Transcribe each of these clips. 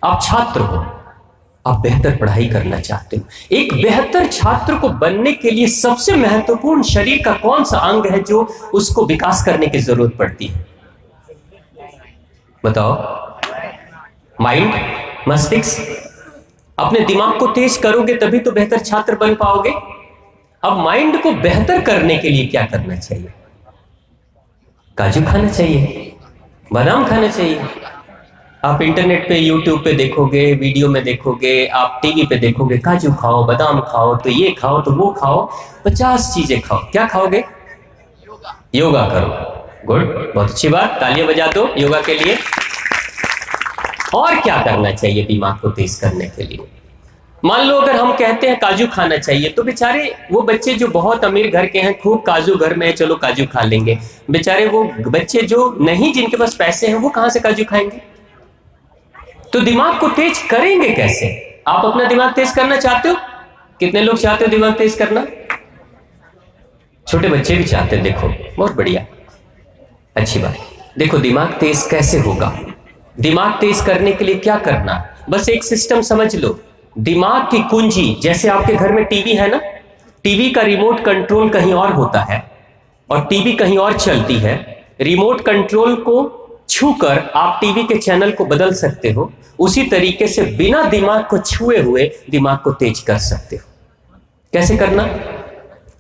आप छात्र हो, आप बेहतर पढ़ाई करना चाहते हो। एक बेहतर छात्र को बनने के लिए सबसे महत्वपूर्ण शरीर का कौन सा अंग है जो उसको विकास करने की जरूरत पड़ती है? बताओ। माइंड, मस्तिष्क। अपने दिमाग को तेज करोगे तभी तो बेहतर छात्र बन पाओगे। अब माइंड को बेहतर करने के लिए क्या करना चाहिए? काजू खाना चाहिए, बादाम खाना चाहिए। आप इंटरनेट पे, यूट्यूब पे देखोगे, वीडियो में देखोगे, आप टीवी पे देखोगे, काजू खाओ, बादाम खाओ, तो ये खाओ, तो वो खाओ, 50 चीजें खाओ। क्या खाओगे? योगा करो। गुड, बहुत अच्छी बात, तालियां बजा दो योगा के लिए। और क्या करना चाहिए दिमाग को तेज करने के लिए? मान लो अगर हम कहते हैं काजू खाना चाहिए, तो बेचारे वो बच्चे जो बहुत अमीर घर के हैं, खूब काजू घर में है, चलो काजू खा लेंगे। बेचारे वो बच्चे जो नहीं, जिनके पास पैसे हैं, वो कहां से काजू खाएंगे? तो दिमाग को तेज करेंगे कैसे? आप अपना दिमाग तेज करना चाहते हो? कितने लोग चाहते हो दिमाग तेज करना? छोटे बच्चे भी चाहते हैं। देखो, बहुत बढ़िया, अच्छी बात। देखो, दिमाग तेज कैसे होगा? दिमाग तेज करने के लिए क्या करना? बस एक सिस्टम समझ लो। दिमाग की कुंजी, जैसे आपके घर में टीवी है ना, टीवी का रिमोट कंट्रोल कहीं और होता है और टीवी कहीं और चलती है। रिमोट कंट्रोल को छूकर आप टीवी के चैनल को बदल सकते हो। उसी तरीके से बिना दिमाग को छुए हुए दिमाग को तेज कर सकते हो। कैसे करना?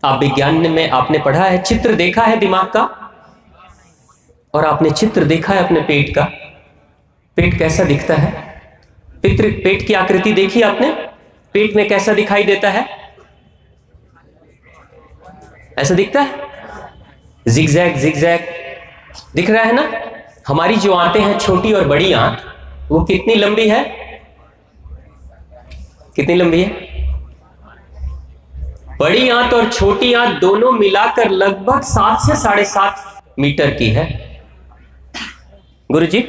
आप विज्ञान में आपने पढ़ा है, चित्र देखा है दिमाग का, और आपने चित्र देखा है अपने पेट का। पेट कैसा दिखता है? पेट की आकृति देखी आपने? पेट में कैसा दिखाई देता है? ऐसा दिखता है, जिगजैग जिगजैग दिख रहा है ना। हमारी जो आंतें हैं, छोटी और बड़ी आंत, वो कितनी लंबी है? कितनी लंबी है? बड़ी आंत और छोटी आंत दोनों मिलाकर लगभग 7 से 7.5 मीटर की है। गुरुजी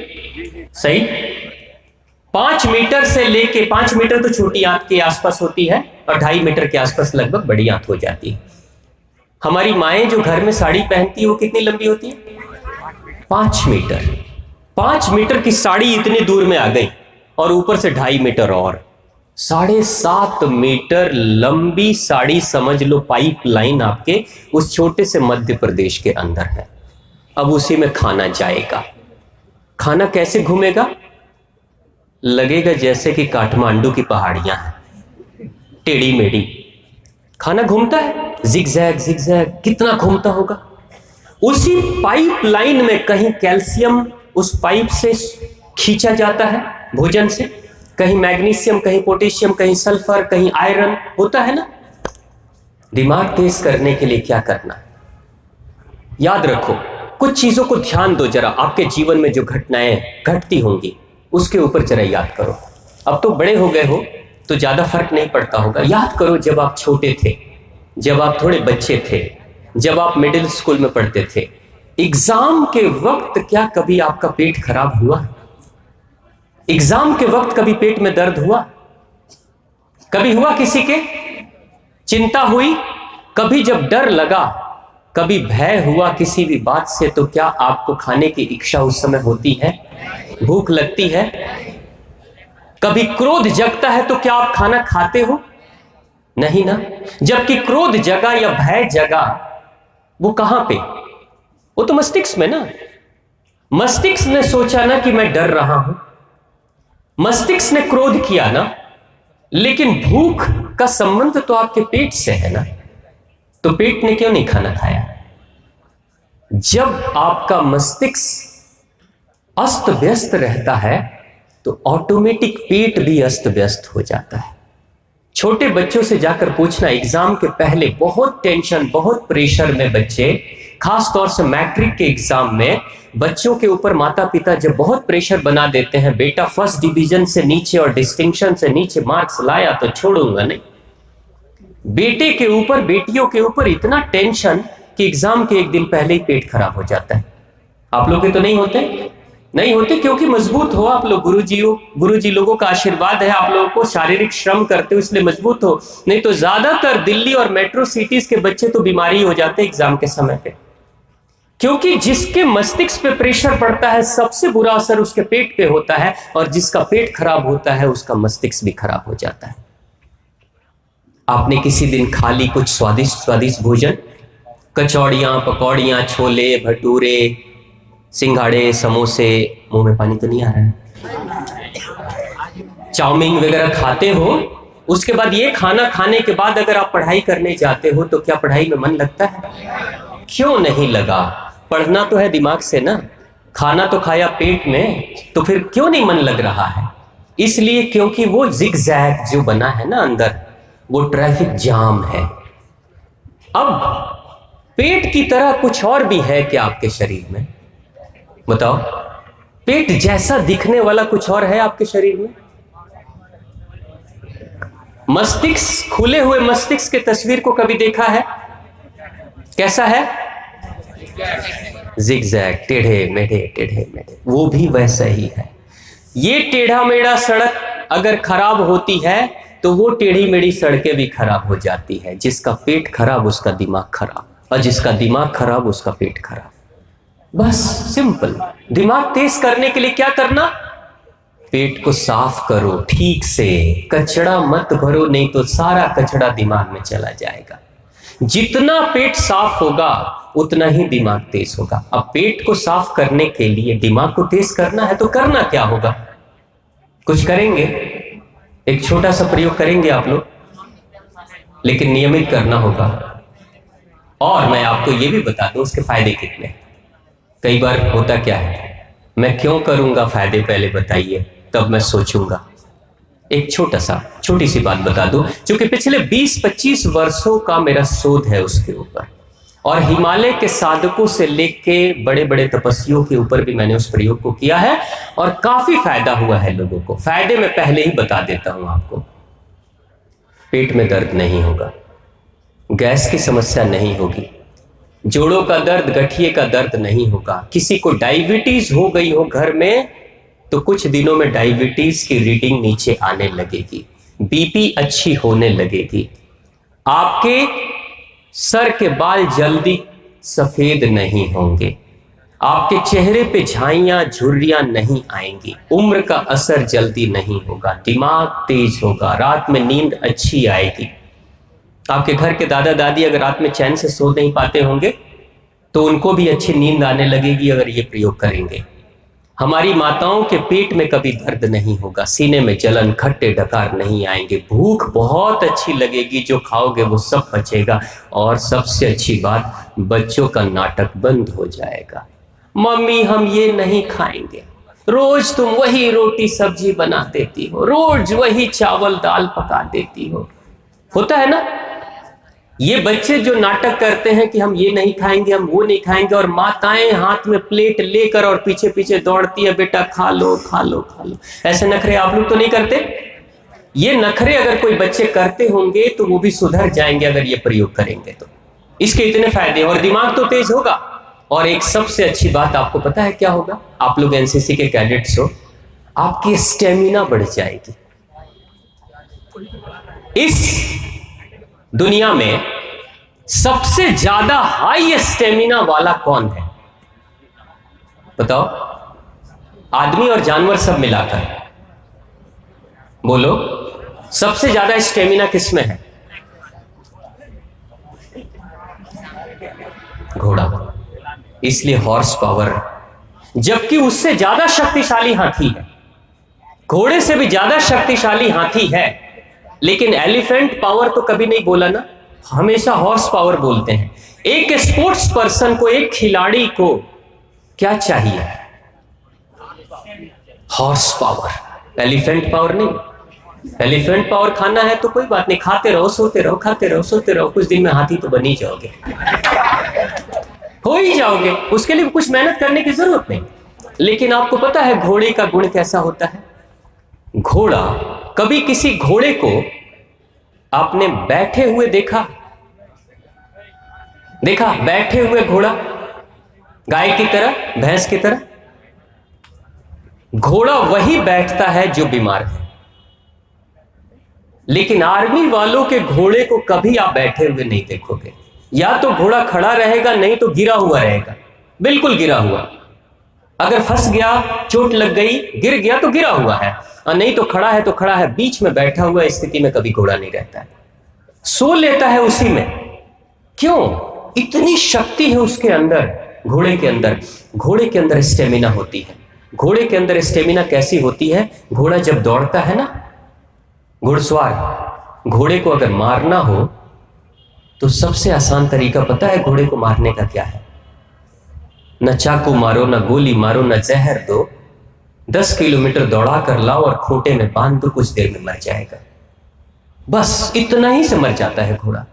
सही? 5 मीटर से लेके 5 मीटर तो छोटी आंत के आसपास होती है और 2.5 मीटर के आसपास लगभग बड़ी आंत हो जाती है। हमारी माएं जो घर में साड़ी पहनती है, वो कितनी लंबी होती है? 5 मीटर। 5 मीटर की साड़ी इतनी दूर में आ गई और ऊपर से 2.5 मीटर और 7.5 मीटर लंबी साड़ी, समझ लो पाइप लाइन आपके उस छोटे से मध्य प्रदेश के अंदर है। अब उसी में खाना जाएगा। खाना कैसे घूमेगा? लगेगा जैसे कि काठमांडू की पहाड़ियां हैं, टेढ़ी मेढ़ी। खाना घूमता है, जिगजैग जिगजैग, कितना घूमता होगा। उसी पाइप लाइन में कहीं कैल्शियम उस पाइप से खींचा जाता है भोजन से, कहीं मैग्नीशियम, कहीं पोटेशियम, कहीं सल्फर, कहीं आयरन होता है ना। दिमाग तेज करने के लिए क्या करना है? याद रखो, कुछ चीजों को ध्यान दो जरा। आपके जीवन में जो घटनाएं घटती होंगी उसके ऊपर जरा याद करो। अब तो बड़े हो गए हो तो ज्यादा फर्क नहीं पड़ता होगा। याद करो, जब आप छोटे थे, जब आप थोड़े बच्चे थे, जब आप मिडिल स्कूल में पढ़ते थे, एग्जाम के वक्त क्या कभी आपका पेट खराब हुआ? एग्जाम के वक्त कभी पेट में दर्द हुआ? कभी हुआ किसी के? चिंता हुई? कभी जब डर लगा, कभी भय हुआ किसी भी बात से, तो क्या आपको खाने की इच्छा उस समय होती है? भूख लगती है? कभी क्रोध जगता है तो क्या आप खाना खाते हो? नहीं ना। जबकि क्रोध जगा या भय जगा, वो कहां पे? वो तो मस्तिष्क में ना। मस्तिष्क ने सोचा ना कि मैं डर रहा हूं, मस्तिष्क ने क्रोध किया ना, लेकिन भूख का संबंध तो आपके पेट से है ना। तो पेट ने क्यों नहीं खाना खाया? जब आपका मस्तिष्क अस्त व्यस्त रहता है तो ऑटोमेटिक पेट भी अस्त व्यस्त हो जाता है। छोटे बच्चों से जाकर पूछना, एग्जाम के पहले बहुत टेंशन, बहुत प्रेशर में बच्चे, खास तौर से मैट्रिक के एग्जाम में बच्चों के ऊपर माता पिता जब बहुत प्रेशर बना देते हैं, बेटा फर्स्ट डिवीजन से नीचे और डिस्टिंक्शन से नीचे मार्क्स लाया तो छोड़ूंगा नहीं। बेटे के ऊपर, बेटियों के ऊपर इतना टेंशन कि एग्जाम के एक दिन पहले ही पेट खराब हो जाता है। आप लोग के तो नहीं होते? नहीं होते, क्योंकि मजबूत हो आप लोग। गुरुजी लोगों का आशीर्वाद है, आप लोगों को शारीरिक श्रम करते हो इसलिए मजबूत हो। नहीं तो ज्यादातर दिल्ली और मेट्रो सिटीज के बच्चे तो बीमारी हो जाते एग्जाम के समय पे। क्योंकि जिसके मस्तिष्क पे प्रेशर पड़ता है सबसे बुरा असर उसके पेट पे होता है, और जिसका पेट खराब होता है उसका मस्तिष्क भी खराब हो जाता है। आपने किसी दिन खा ली कुछ स्वादिष्ट स्वादिष्ट भोजन, कचौड़ियां, पकौड़ियां, छोले भटूरे, सिंघाड़े, समोसे, मुंह में पानी तो नहीं आ रहा है, चाउमीन वगैरह खाते हो, उसके बाद ये खाना खाने के बाद अगर आप पढ़ाई करने जाते हो तो क्या पढ़ाई में मन लगता है? क्यों नहीं लगा? पढ़ना तो है दिमाग से ना, खाना तो खाया पेट में, तो फिर क्यों नहीं मन लग रहा है? इसलिए क्योंकि वो जिगजैग जो बना है ना अंदर, वो ट्रैफिक जाम है। अब पेट की तरह कुछ और भी है क्या आपके शरीर में? बताओ, पेट जैसा दिखने वाला कुछ और है आपके शरीर में? मस्तिष्क, खुले हुए मस्तिष्क के तस्वीर को कभी देखा है? कैसा है? जिगजैग, टेढ़े मेढ़े, वो भी वैसा ही है। ये टेढ़ा मेढ़ा सड़क अगर खराब होती है तो वो टेढ़ी मेढ़ी सड़कें भी खराब हो जाती है। जिसका पेट खराब उसका दिमाग खराब, और जिसका दिमाग खराब उसका पेट खराब। बस सिंपल। दिमाग तेज करने के लिए क्या करना? पेट को साफ करो ठीक से, कचड़ा मत भरो, नहीं तो सारा कचड़ा दिमाग में चला जाएगा। जितना पेट साफ होगा उतना ही दिमाग तेज होगा। अब पेट को साफ करने के लिए दिमाग को तेज करना है तो करना क्या होगा? कुछ करेंगे, एक छोटा सा प्रयोग करेंगे आप लोग, लेकिन नियमित करना होगा। और मैं आपको यह भी बता दूं उसके फायदे कितने। कई बार होता क्या है, मैं क्यों करूंगा, फायदे पहले बताइए तब मैं सोचूंगा। एक छोटी सी बात बता दूं, क्योंकि पिछले 20-25 वर्षों का मेरा शोध है उसके ऊपर, और हिमालय के साधकों से लेके बड़े बड़े तपस्वियों के ऊपर भी मैंने उस प्रयोग को किया है, और काफी फायदा हुआ है लोगों को। फायदे मैं पहले ही बता देता हूं आपको। पेट में दर्द नहीं होगा, गैस की समस्या नहीं होगी, जोड़ों का दर्द, गठिए का दर्द नहीं होगा। किसी को डायबिटीज हो गई हो घर में तो कुछ दिनों में डायबिटीज की रीडिंग नीचे आने लगेगी, बीपी अच्छी होने लगेगी, आपके सर के बाल जल्दी सफेद नहीं होंगे, आपके चेहरे पे झाइयां झुर्रियां नहीं आएंगी, उम्र का असर जल्दी नहीं होगा, दिमाग तेज होगा, रात में नींद अच्छी आएगी। आपके घर के दादा दादी अगर रात में चैन से सो नहीं पाते होंगे तो उनको भी अच्छी नींद आने लगेगी अगर ये प्रयोग करेंगे। हमारी माताओं के पेट में कभी दर्द नहीं होगा, सीने में जलन, खट्टे डकार नहीं आएंगे, भूख बहुत अच्छी लगेगी, जो खाओगे वो सब पचेगा। और सबसे अच्छी बात, बच्चों का नाटक बंद हो जाएगा। मम्मी हम ये नहीं खाएंगे, रोज तुम वही रोटी सब्जी बना देती हो, रोज वही चावल दाल पका देती हो। होता है ना, ये बच्चे जो नाटक करते हैं कि हम ये नहीं खाएंगे, हम वो नहीं खाएंगे, और माताएं हाथ में प्लेट लेकर और पीछे पीछे दौड़ती है, बेटा खा लो खा लो खा लो। ऐसे नखरे आप लोग तो नहीं करते? ये नखरे अगर कोई बच्चे करते होंगे तो वो भी सुधर जाएंगे अगर ये प्रयोग करेंगे तो। इसके इतने फायदे, और दिमाग तो तेज होगा। और एक सबसे अच्छी बात आपको पता है क्या होगा? आप लोग एनसीसी के कैडेट्स हो, आपकी स्टेमिना बढ़ जाएगी। इस दुनिया में सबसे ज्यादा हाई स्टेमिना वाला कौन है बताओ? आदमी और जानवर सब मिलाकर बोलो, सबसे ज्यादा स्टेमिना किसमें है? घोड़ा। इसलिए हॉर्स पावर, जबकि उससे ज्यादा शक्तिशाली हाथी है, घोड़े से भी ज्यादा शक्तिशाली हाथी है, लेकिन एलिफेंट पावर तो कभी नहीं बोला ना, हमेशा हॉर्स पावर बोलते हैं। एक स्पोर्ट्स पर्सन को, एक खिलाड़ी को क्या चाहिए? हॉर्स पावर, एलिफेंट पावर नहीं। एलिफेंट पावर खाना है तो कोई बात नहीं, खाते रहो सोते रहो, खाते रहो सोते रहो, कुछ दिन में हाथी तो बन ही जाओगे, हो ही जाओगे, उसके लिए कुछ मेहनत करने की जरूरत नहीं। लेकिन आपको पता है घोड़े का गुण कैसा होता है? घोड़ा, कभी किसी घोड़े को आपने बैठे हुए देखा? बैठे हुए घोड़ा, गाय की तरह, भैंस की तरह? घोड़ा वही बैठता है जो बीमार है। लेकिन आर्मी वालों के घोड़े को कभी आप बैठे हुए नहीं देखोगे, या तो घोड़ा खड़ा रहेगा, नहीं तो गिरा हुआ रहेगा। बिल्कुल गिरा हुआ। अगर फंस गया, चोट लग गई, गिर गया तो गिरा हुआ है, और नहीं तो खड़ा है तो खड़ा है। बीच में बैठा हुआ स्थिति में कभी घोड़ा नहीं रहता है, सो लेता है उसी में। क्यों? इतनी शक्ति है उसके अंदर, घोड़े के अंदर। घोड़े के अंदर स्टेमिना होती है। घोड़े के अंदर स्टेमिना कैसी होती है? घोड़ा जब दौड़ता है ना, घुड़सवार, घोड़े को अगर मारना हो तो सबसे आसान तरीका पता है घोड़े को मारने का क्या है? न चाकू मारो, न गोली मारो, न जहर दो, 10 किलोमीटर दौड़ा कर लाओ और खूंटे में बांध दो, कुछ देर में मर जाएगा। बस इतना ही से मर जाता है घोड़ा।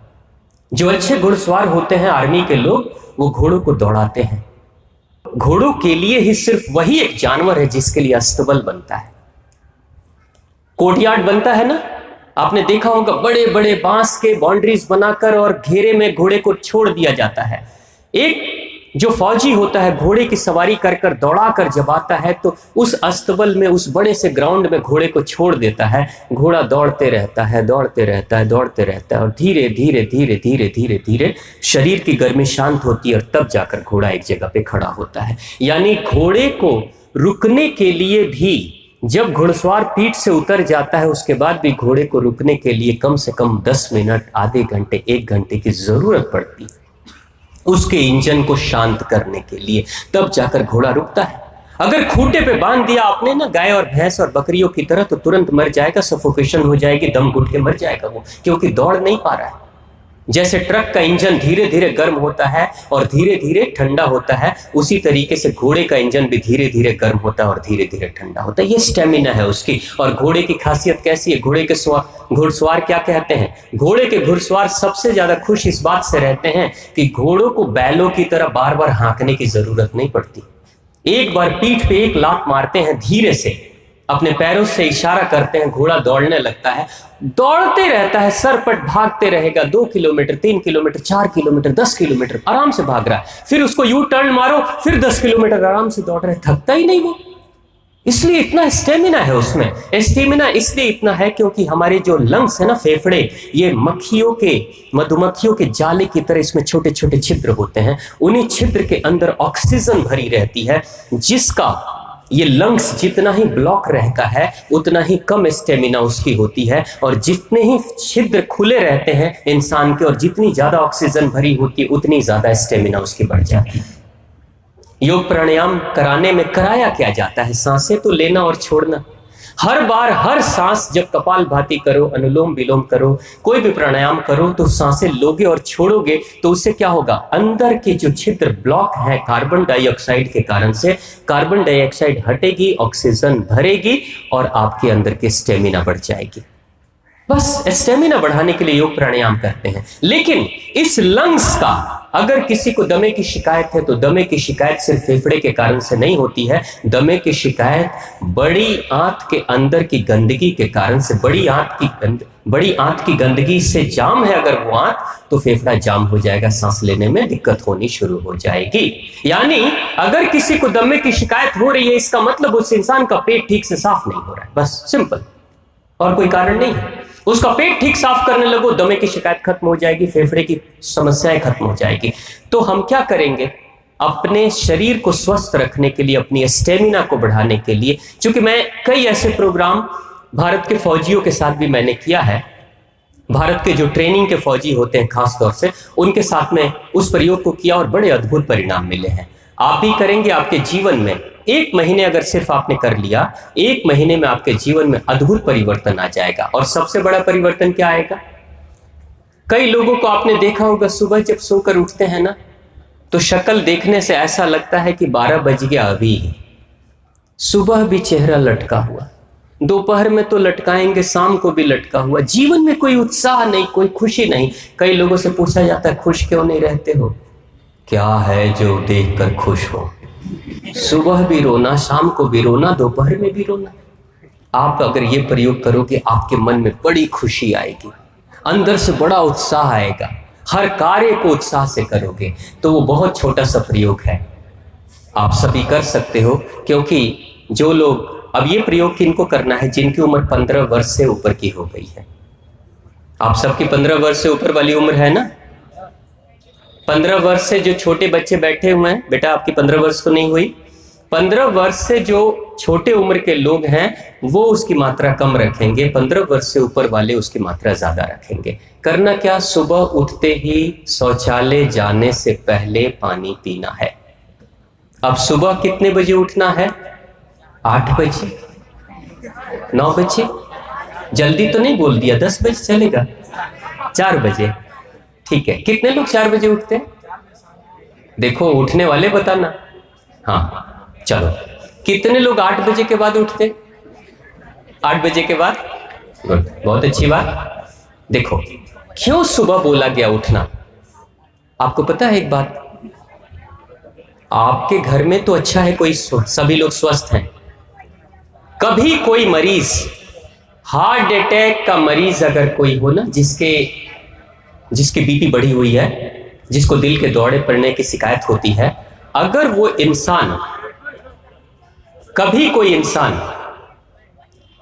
जो अच्छे घुड़सवार होते हैं आर्मी के लोग, वो घोड़ों को दौड़ाते हैं। घोड़ों के लिए ही सिर्फ वही एक जानवर है जिसके लिए अस्तबल बनता है, कोर्टयार्ड बनता है ना। आपने देखा होगा बड़े बड़े बांस के बाउंड्रीज बनाकर और घेरे में घोड़े को छोड़ दिया जाता है। एक जो फौजी होता है घोड़े की सवारी कर कर दौड़ा कर जब आता है तो उस अस्तबल में, उस बड़े से ग्राउंड में घोड़े को छोड़ देता है। घोड़ा दौड़ते रहता है, दौड़ते रहता है, दौड़ते रहता है, और धीरे धीरे धीरे धीरे धीरे धीरे शरीर की गर्मी शांत होती है और तब जाकर घोड़ा एक जगह पे खड़ा होता है। यानी घोड़े को रुकने के लिए भी, जब घुड़सवार पीठ से उतर जाता है उसके बाद भी घोड़े को रुकने के लिए कम से कम 10 मिनट, आधे घंटे, 1 घंटे की जरूरत पड़ती है उसके इंजन को शांत करने के लिए, तब जाकर घोड़ा रुकता है। अगर खूंटे पे बांध दिया आपने ना गाय और भैंस और बकरियों की तरह, तो तुरंत मर जाएगा, सफोकेशन हो जाएगी, दम घुट के मर जाएगा वो, क्योंकि दौड़ नहीं पा रहा है। जैसे ट्रक का इंजन धीरे धीरे गर्म होता है और धीरे धीरे ठंडा होता है, उसी तरीके से घोड़े का इंजन भी धीरे धीरे गर्म होता है और धीरे धीरे ठंडा होता है। ये स्टेमिना है उसकी। और घोड़े की खासियत कैसी है? घोड़े के घुड़सवार क्या कहते हैं? घोड़े के घुड़सवार सबसे ज्यादा खुश इस बात से रहते हैं कि घोड़ों को बैलों की तरह बार बार हाँकने की जरूरत नहीं पड़ती। एक बार पीठ पे एक लात मारते हैं, धीरे से अपने पैरों से इशारा करते हैं, घोड़ा दौड़ने लगता है, दौड़ते रहता है, सरपट भागते रहेगा। 2 किलोमीटर, 3 किलोमीटर, 4 किलोमीटर, 10 किलोमीटर आराम से भाग रहा है। फिर उसको यू टर्न मारो, फिर 10 किलोमीटर आराम से दौड़ रहा है, थकता ही नहीं वो। इसलिए इतना स्टेमिना है उसमें। स्टेमिना इसलिए इतना है क्योंकि हमारे जो लंग्स है ना, फेफड़े, ये मधुमक्खियों के जाले की तरह इसमें छोटे छोटे छिद्र होते हैं। उन्हीं छिद्र के अंदर ऑक्सीजन भरी रहती है, जिसका ये लंग्स जितना ही ब्लॉक रहता है उतना ही कम स्टेमिना उसकी होती है। और जितने ही छिद्र खुले रहते हैं इंसान के और जितनी ज्यादा ऑक्सीजन भरी होती है उतनी ज्यादा स्टेमिना उसकी बढ़ जाती है। योग प्राणायाम कराने में कराया क्या जाता है? सांसें तो लेना और छोड़ना। हर बार हर सांस जब कपालभाति करो, अनुलोम विलोम करो, कोई भी प्राणायाम करो, तो सांसें लोगे और छोड़ोगे तो उससे क्या होगा? अंदर के जो छिद्र ब्लॉक है कार्बन डाइऑक्साइड के कारण से, कार्बन डाइऑक्साइड हटेगी, ऑक्सीजन भरेगी और आपके अंदर की स्टेमिना बढ़ जाएगी। बस स्टेमिना बढ़ाने के लिए योग प्राणायाम करते हैं। लेकिन इस लंग्स का, अगर किसी को दमे की शिकायत है तो दमे की शिकायत सिर्फ फेफड़े के कारण से नहीं होती है। दमे की शिकायत बड़ी आंत के अंदर की गंदगी के कारण से, बड़ी आंत की गंदगी से जाम है अगर वो आंत, तो फेफड़ा जाम हो जाएगा, सांस लेने में दिक्कत होनी शुरू हो जाएगी। यानी अगर किसी को दमे की शिकायत हो रही है, इसका मतलब उस इंसान का पेट ठीक से साफ नहीं हो रहा है, बस सिंपल, और कोई कारण नहीं है। उसका पेट ठीक साफ करने लगो, दमे की शिकायत खत्म हो जाएगी, फेफड़े की समस्याएं खत्म हो जाएगी। तो हम क्या करेंगे? अपने शरीर को स्वस्थ रखने के लिए, अपनी स्टेमिना को बढ़ाने के लिए, क्योंकि मैं कई ऐसे प्रोग्राम भारत के फौजियों के साथ भी मैंने किया है, भारत के जो ट्रेनिंग के फौजी होते हैं खास तौर से, उनके साथ में उस प्रयोग को किया और बड़े अद्भुत परिणाम मिले हैं। आप भी करेंगे, आपके जीवन में 1 महीने अगर सिर्फ आपने कर लिया, 1 महीने में आपके जीवन में अद्भुत परिवर्तन आ जाएगा। और सबसे बड़ा परिवर्तन क्या आएगा? कई लोगों को आपने देखा होगा, सुबह जब सोकर उठते हैं ना, तो शक्ल देखने से ऐसा लगता है कि 12 बज गया अभी। सुबह भी चेहरा लटका हुआ, दोपहर में तो लटकाएंगे, शाम को भी लटका हुआ। जीवन में कोई उत्साह नहीं, कोई खुशी नहीं। कई लोगों से पूछा जाता है, खुश क्यों नहीं रहते हो? क्या है जो देखकर खुश हो? सुबह भी रोना, शाम को भी रोना, दोपहर में भी रोना। आप अगर ये प्रयोग करोगे, आपके मन में बड़ी खुशी आएगी, अंदर से बड़ा उत्साह आएगा, हर कार्य को उत्साह से करोगे। तो वो बहुत छोटा सा प्रयोग है, आप सभी कर सकते हो। क्योंकि जो लोग, अब ये प्रयोग किनको करना है? जिनकी उम्र 15 वर्ष से ऊपर की हो गई है। आप सबकी 15 वर्ष से ऊपर वाली उम्र है ना? 15 वर्ष से जो छोटे बच्चे बैठे हुए हैं, बेटा आपकी 15 वर्ष तो नहीं हुई, 15 वर्ष से जो छोटे उम्र के लोग हैं वो उसकी मात्रा कम रखेंगे, 15 वर्ष से ऊपर वाले उसकी मात्रा ज्यादा रखेंगे। करना क्या, सुबह उठते ही शौचालय जाने से पहले पानी पीना है। अब सुबह कितने बजे उठना है? 8 बजे, 9 बजे, जल्दी तो नहीं बोल दिया, 10 बजे चलेगा, 4 बजे, ठीक है। कितने लोग 4 बजे उठते हैं? देखो उठने वाले बताना। हाँ चलो, कितने लोग 8 बजे के बाद उठते हैं? 8 बजे के बाद, गुड, बहुत अच्छी बात। देखो क्यों सुबह बोला गया उठना, आपको पता है एक बात, आपके घर में तो अच्छा है, कोई सभी लोग स्वस्थ हैं, कभी कोई मरीज, हार्ट अटैक का मरीज अगर कोई हो ना, जिसकी बीपी बढ़ी हुई है, जिसको दिल के दौरे पड़ने की शिकायत होती है, अगर वो इंसान, कभी कोई इंसान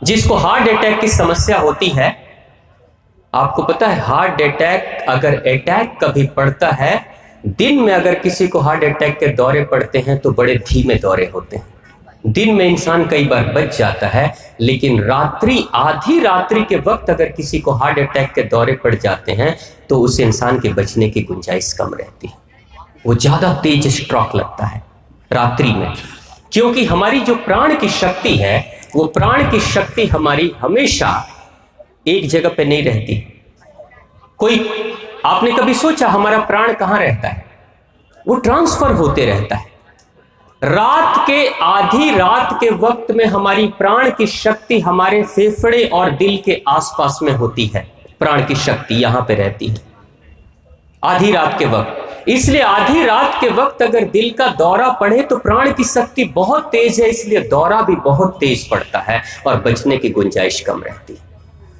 जिसको हार्ट अटैक की समस्या होती है, आपको पता है हार्ट अटैक अगर अटैक कभी पड़ता है, दिन में अगर किसी को हार्ट अटैक के दौरे पड़ते हैं तो बड़े धीमे दौरे होते हैं, दिन में इंसान कई बार बच जाता है, लेकिन रात्रि, आधी रात्रि के वक्त अगर किसी को हार्ट अटैक के दौरे पड़ जाते हैं तो उस इंसान के बचने की गुंजाइश कम रहती है, वो ज्यादा तेज स्ट्रोक लगता है रात्रि में। क्योंकि हमारी जो प्राण की शक्ति है, वो प्राण की शक्ति हमारी हमेशा एक जगह पे नहीं रहती। आपने कभी सोचा हमारा प्राण कहां रहता है? वो ट्रांसफर होते रहता है। रात के, आधी रात के वक्त में हमारी प्राण की शक्ति हमारे फेफड़े और दिल के आसपास में होती है, प्राण की शक्ति यहां पे रहती है आधी रात के वक्त। इसलिए आधी रात के वक्त अगर दिल का दौरा पड़े तो प्राण की शक्ति बहुत तेज है, इसलिए दौरा भी बहुत तेज पड़ता है और बचने की गुंजाइश कम रहती है।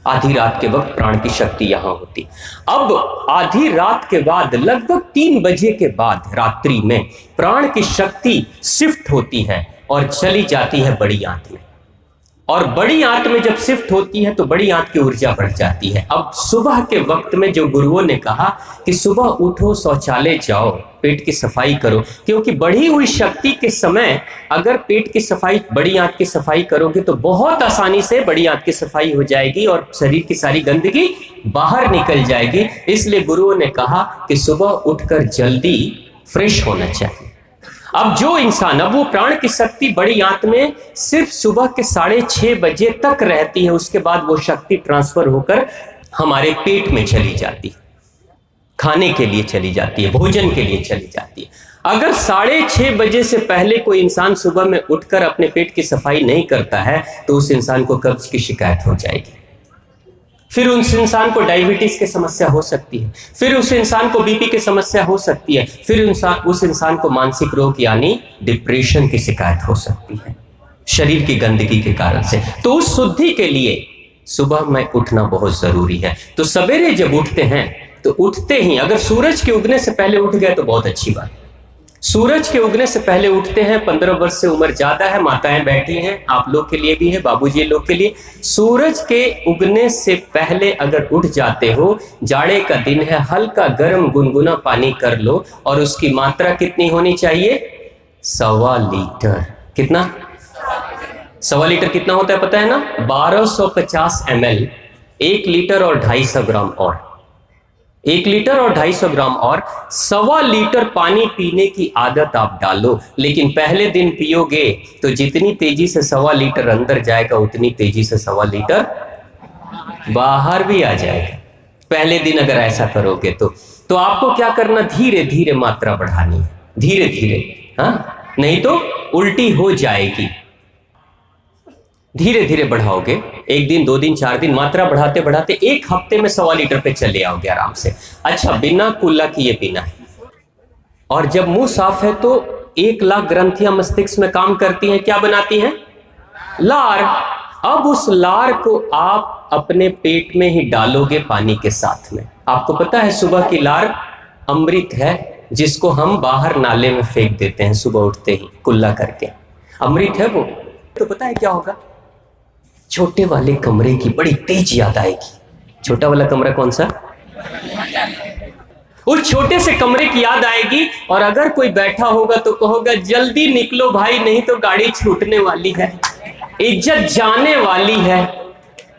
आधी रात के वक्त प्राण की शक्ति यहां होती। अब आधी रात के बाद लगभग 3 बजे के बाद रात्रि में प्राण की शक्ति शिफ्ट होती है और चली जाती है बड़ी आंत में, और बड़ी आंत में जब शिफ्ट होती है तो बड़ी आंत की ऊर्जा बढ़ जाती है। अब सुबह के वक्त में जो गुरुओं ने कहा कि सुबह उठो, शौचालय जाओ, पेट की सफाई करो, क्योंकि बढ़ी हुई शक्ति के समय अगर पेट की सफाई, बड़ी आंत की सफाई करोगे तो बहुत आसानी से बड़ी आंत की सफाई हो जाएगी और शरीर की सारी गंदगी बाहर निकल जाएगी। इसलिए गुरुओं ने कहा कि सुबह उठकर जल्दी फ्रेश होना चाहिए। अब जो इंसान, अब वो प्राण की शक्ति बड़ी आंत में सिर्फ सुबह के 6:30 बजे तक रहती है, उसके बाद वो शक्ति ट्रांसफर होकर हमारे पेट में चली जाती है, खाने के लिए चली जाती है, भोजन के लिए चली जाती है। अगर 6:30 बजे से पहले कोई इंसान सुबह में उठकर अपने पेट की सफाई नहीं करता है तो उस इंसान को कब्ज की शिकायत हो जाएगी, फिर उस इंसान को डायबिटीज की समस्या हो सकती है, फिर उस इंसान को बीपी की समस्या हो सकती है, फिर उस इंसान को मानसिक रोग यानी डिप्रेशन की शिकायत हो सकती है शरीर की गंदगी के कारण से। तो उस शुद्धि के लिए सुबह में उठना बहुत जरूरी है। तो सवेरे जब उठते हैं तो उठते ही अगर सूरज के उगने से पहले उठ गए तो बहुत अच्छी बात। सूरज के उगने से पहले उठते हैं, 15 वर्ष से उम्र ज्यादा है, माताएं बैठी हैं, आप लोग के लिए भी है, बाबूजी लोग के लिए, सूरज के उगने से पहले अगर उठ जाते हो, जाड़े का दिन है, हल्का गर्म गुनगुना पानी कर लो और उसकी मात्रा कितनी होनी चाहिए? 1.25 लीटर। कितना? 1.25 लीटर कितना होता है पता है ना? 1250 ml, 1 लीटर और 250 ग्राम और 1 लीटर और 250 ग्राम और 1.25 लीटर पानी पीने की आदत आप डालो। लेकिन पहले दिन पियोगे तो जितनी तेजी से 1.25 लीटर अंदर जाएगा उतनी तेजी से 1.25 लीटर बाहर भी आ जाएगा। पहले दिन अगर ऐसा करोगे तो आपको क्या करना, धीरे धीरे मात्रा बढ़ानी है, धीरे धीरे, हाँ, नहीं तो उल्टी हो जाएगी। धीरे धीरे बढ़ाओगे, 1 दिन 2 दिन 4 दिन, मात्रा बढ़ाते बढ़ाते 1 हफ्ते में 1.25 लीटर पे चले आओगे आराम से। अच्छा, बिना कुल्ला किए पीना है। और जब मुंह साफ है तो 1 लाख ग्रंथियां मस्तिष्क में काम करती हैं, क्या बनाती हैं? लार। अब उस लार को आप अपने पेट में ही डालोगे पानी के साथ में। आपको पता है सुबह की लार अमृत है, जिसको हम बाहर नाले में फेंक देते हैं सुबह उठते ही कुल्ला करके, अमृत है वो। तो पता है क्या होगा? छोटे वाले कमरे की बड़ी तेज याद आएगी। छोटा वाला कमरा कौन सा? उस छोटे से कमरे की याद आएगी, और अगर कोई बैठा होगा तो कहोगा जल्दी निकलो भाई, नहीं तो गाड़ी छूटने वाली है, इज्जत जाने वाली है।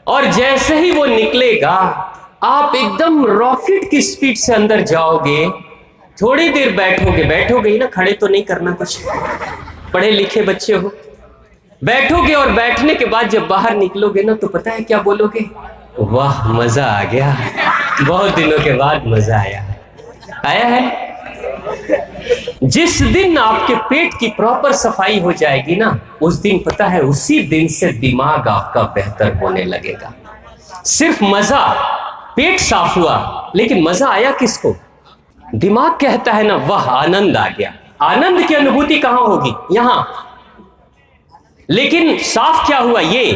और जैसे ही वो निकलेगा आप एकदम रॉकेट की स्पीड से अंदर जाओगे, थोड़ी देर बैठोगे ही ना, खड़े तो नहीं करना, कुछ पढ़े लिखे बच्चे हो, बैठोगे और बैठने के बाद जब बाहर निकलोगे ना तो पता है क्या बोलोगे? वाह मजा आ गया, बहुत दिनों के बाद मजा आया है। जिस दिन आपके पेट की प्रॉपर सफाई हो जाएगी ना, उस दिन पता है उसी दिन से दिमाग आपका बेहतर होने लगेगा। सिर्फ मजा, पेट साफ हुआ लेकिन मजा आया किसको? दिमाग कहता है ना वाह आनंद आ गया। आनंद की अनुभूति कहां होगी? यहां। लेकिन साफ क्या हुआ? ये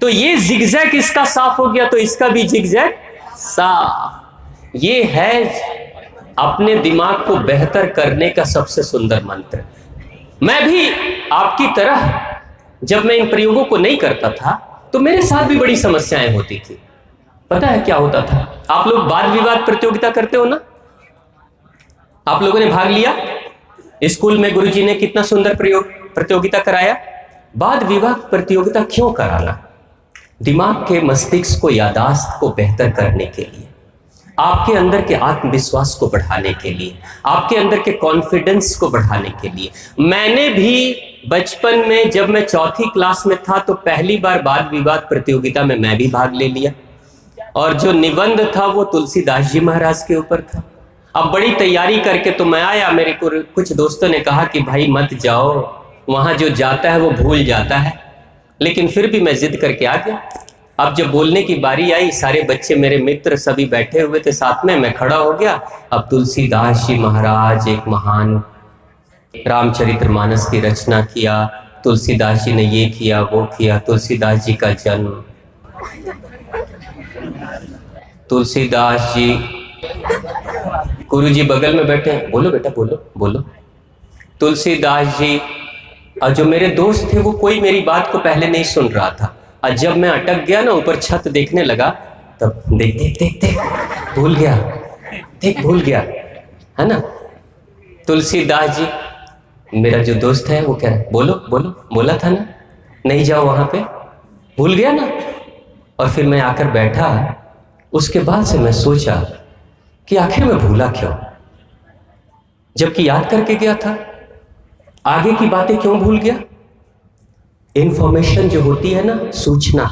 तो ये जिगजैग इसका साफ हो गया तो इसका भी जिगजैग साफ। ये है अपने दिमाग को बेहतर करने का सबसे सुंदर मंत्र। मैं भी आपकी तरह जब मैं इन प्रयोगों को नहीं करता था तो मेरे साथ भी बड़ी समस्याएं होती थी। पता है क्या होता था? आप लोग वाद विवाद प्रतियोगिता करते हो ना? आप लोगों ने भाग लिया स्कूल में, गुरुजी ने कितना सुंदर प्रतियोगिता कराया। वाद विवाद प्रतियोगिता क्यों कराना? दिमाग के मस्तिष्क को, यादाश्त को बेहतर करने के लिए, आपके अंदर के आत्मविश्वास को बढ़ाने के लिए, आपके अंदर के कॉन्फिडेंस को बढ़ाने के लिए। मैंने भी बचपन में जब मैं चौथी क्लास में था तो पहली बार वाद विवाद प्रतियोगिता में मैं भी भाग ले लिया, और जो निबंध था वो तुलसीदास जी महाराज के ऊपर था। अब बड़ी तैयारी करके तो मैं आया, मेरे को कुछ दोस्तों ने कहा कि भाई मत जाओ, वहां जो जाता है वो भूल जाता है, लेकिन फिर भी मैं जिद करके आ गया। अब जब बोलने की बारी आई, सारे बच्चे मेरे मित्र सभी बैठे हुए थे साथ में, मैं खड़ा हो गया। अब तुलसीदास जी महाराज एक महान रामचरितमानस की रचना किया, तुलसीदास जी ने ये किया वो किया, तुलसीदास जी का जन्म, तुलसीदास जी, गुरु जी बगल में बैठे हैं, बोलो बेटा बोलो बोलो, तुलसीदास जी। और जो मेरे दोस्त थे वो कोई मेरी बात को पहले नहीं सुन रहा था, और जब मैं अटक गया ना, ऊपर छत देखने लगा, तब देख देख देख देख भूल गया, देख भूल गया, है ना। तुलसीदास जी, मेरा जो दोस्त है वो कह रहा है बोलो बोलो, बोला था ना नहीं जाओ वहां पे, भूल गया ना। और फिर मैं आकर बैठा। उसके बाद से मैं सोचा कि आखिर मैं भूला क्यों, जबकि याद करके गया था। आगे की बातें क्यों भूल गया? इंफॉर्मेशन जो होती है ना, सूचना,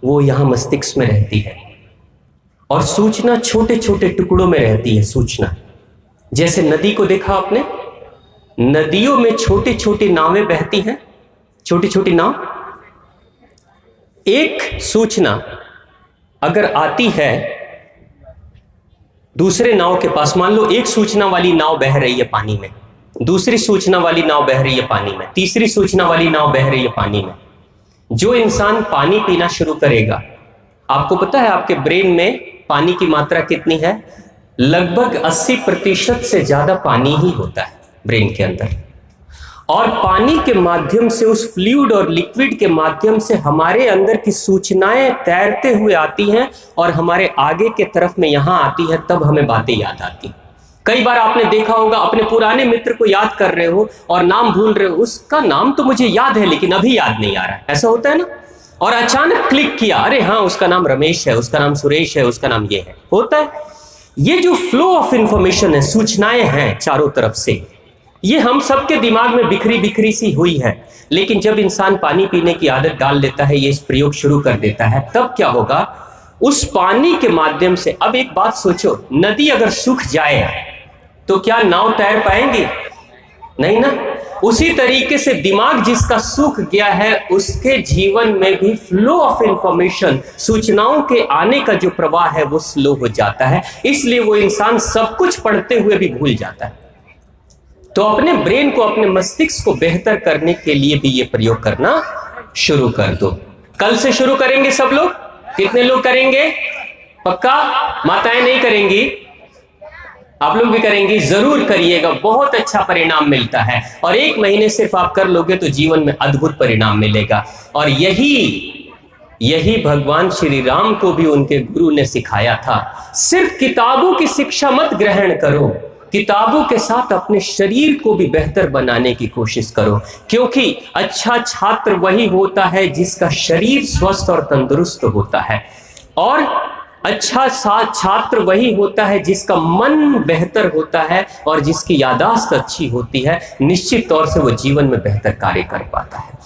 वो यहां मस्तिष्क में रहती है, और सूचना छोटे छोटे टुकड़ों में रहती है। सूचना जैसे नदी को देखा आपने, नदियों में छोटी छोटी नावें बहती हैं, छोटी छोटी नाव। एक सूचना अगर आती है दूसरे नाव के पास, मान लो एक सूचना वाली नाव बह रही है पानी में, दूसरी सूचना वाली नाव बह रही है पानी में, तीसरी सूचना वाली नाव बह रही है पानी में। जो इंसान पानी पीना शुरू करेगा, आपको पता है आपके ब्रेन में पानी की मात्रा कितनी है? लगभग 80% से ज्यादा पानी ही होता है ब्रेन के अंदर। और पानी के माध्यम से, उस फ्लूइड और लिक्विड के माध्यम से हमारे अंदर की सूचनाएं तैरते हुए आती हैं और हमारे आगे के तरफ में यहां आती है, तब हमें बातें याद आती। कई बार आपने देखा होगा, अपने पुराने मित्र को याद कर रहे हो और नाम भूल रहे हो, उसका नाम तो मुझे याद है लेकिन अभी याद नहीं आ रहा है, ऐसा होता है ना। और अचानक क्लिक किया, अरे हाँ उसका नाम रमेश है, उसका नाम सुरेश है, उसका नाम ये है, होता है। ये जो फ्लो ऑफ इंफॉर्मेशन है, सूचनाएं हैं चारों तरफ से, ये हम सबके दिमाग में बिखरी बिखरी सी हुई है। लेकिन जब इंसान पानी पीने की आदत डाल लेता है, ये इस प्रयोग शुरू कर देता है, तब क्या होगा? उस पानी के माध्यम से, अब एक बात सोचो, नदी अगर सूख जाए तो क्या नाव तैर पाएंगी? नहीं ना। उसी तरीके से दिमाग जिसका सूख गया है, उसके जीवन में भी फ्लो ऑफ इंफॉर्मेशन, सूचनाओं के आने का जो प्रवाह है वो स्लो हो जाता है। इसलिए वो इंसान सब कुछ पढ़ते हुए भी भूल जाता है। तो अपने ब्रेन को, अपने मस्तिष्क को बेहतर करने के लिए भी ये प्रयोग करना शुरू कर दो। कल से शुरू करेंगे सब लोग? कितने लोग करेंगे? पक्का? माताएं नहीं करेंगी, आप लोग भी करेंगी? जरूर करिएगा, बहुत अच्छा परिणाम मिलता है। और 1 महीने सिर्फ आप कर लोगे तो जीवन में अद्भुत परिणाम मिलेगा। और यही यही भगवान श्री राम को भी उनके गुरु ने सिखाया था। सिर्फ किताबों की शिक्षा मत ग्रहण करो, किताबों के साथ अपने शरीर को भी बेहतर बनाने की कोशिश करो, क्योंकि अच्छा छात्र वही होता है जिसका शरीर स्वस्थ और तंदुरुस्त होता है, और अच्छा छात्र वही होता है जिसका मन बेहतर होता है और जिसकी याददाश्त अच्छी होती है। निश्चित तौर से वो जीवन में बेहतर कार्य कर पाता है।